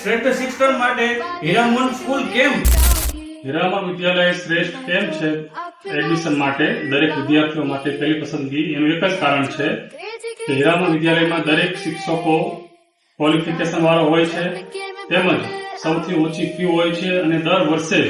શ્રેષ્ઠ શિક્ષણ માટે હીરામોહન સ્કૂલ કેમ? હીરામોહન વિદ્યાલય શ્રેષ્ઠ કેમ છે એડમિશન માટે દરેક વિદ્યાર્થીઓ માટે પહેલી પસંદગી એનું એક જ કારણ છે કે હીરામોહન વિદ્યાલયમાં દરેક શિક્ષકો ક્વોલિફિકેશન વાળો હોય છે, તેમજ સૌથી ઓછી ફી હોય છે અને દર વર્ષે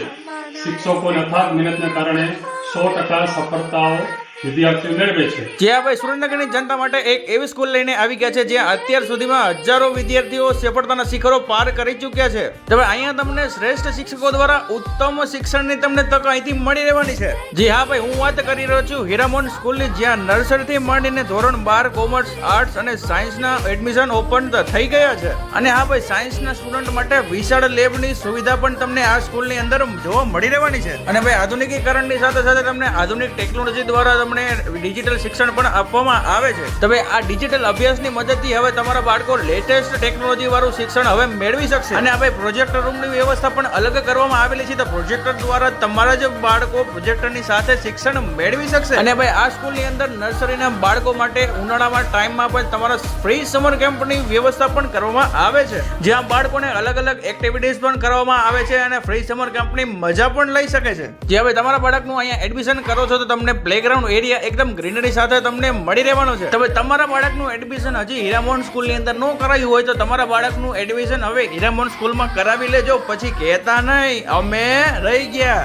શિક્ષકોની અથાગ મહેનતના કારણે 100% સફળતાઓ વિદ્યાર્થીઓ મેળવે છે। જ્યાં ભાઈ સુરેન્દ્રનગરની જનતા માટે એક એવી સ્કૂલ લઈને આવી ગયા છે જ્યાં અત્યાર સુધીમાં હજારો વિદ્યાર્થીઓ સફળતાના શિખરો પાર કરી ચૂક્યા છે। તો ભાઈ અહીંયા તમને શ્રેષ્ઠ શિક્ષકો દ્વારા ઉત્તમ શિક્ષણની તમને તક અહીંથી મળી રહેવાની છે। જી હા ભાઈ, હું વાત કરી રહ્યો છું હીરામોહન સ્કૂલની, જ્યાં નર્સરીથી માંડીને ધોરણ 12 કોમર્સ, આર્ટ્સ અને સાયન્સના એડમિશન ઓપન થઈ ગયા છે। અને હા ભાઈ, સાયન્સના સ્ટુડન્ટ માટે વિશાળ લેબની સુવિધા પણ તમને આ સ્કૂલની અંદર જોવા મળી રહેવાની છે। અને ભાઈ આધુનિકીકરણની સાથે સાથે તમને આધુનિક ટેકનોલોજી દ્વારા ડિજિટલ શિક્ષણ પણ આપવામાં આવે છે। તો ભાઈ આ ડિજિટલ અભ્યાસની મદદથી હવે તમારા બાળકો લેટેસ્ટ ટેકનોલોજી વાળું શિક્ષણ હવે મેળવી શકશે। અને આ ભાઈ પ્રોજેક્ટર રૂમની વ્યવસ્થા પણ અલગ કરવામાં આવેલી છે, તો પ્રોજેક્ટર દ્વારા તમારા જ બાળકો પ્રોજેક્ટરની સાથે શિક્ષણ મેળવી શકશે। અને ભાઈ આ સ્કૂલની અંદર નર્સરીના બાળકો માટે ઉનાળામાં ટાઈમમાં પણ તમારા ફ્રી સમર કેમ્પની વ્યવસ્થા પણ કરવામાં આવે છે, જ્યાં બાળકોને અલગ અલગ એક્ટિવિટીઝ પણ કરવામાં આવે છે અને ફ્રી સમર કેમ્પની મજા પણ લઈ શકે છે। જ્યાં ભાઈ તમારા બાળકનું અહીંયા એડમિશન કરો છો તો તમને પ્લેગ્રાઉન્ડ એરિયા એકદમ ગ્રીનરી સાથે તમને મળી રહેવાનો છે। તો તમારા બાળકનું એડમિશન હજી હીરામોહન સ્કૂલની અંદર ન કરાયું હોય તો તમારા બાળકનું એડમિશન હવે હીરામોહન સ્કૂલમાં કરાવી લેજો, પછી કહેતા નહીં અમે રહી ગયા।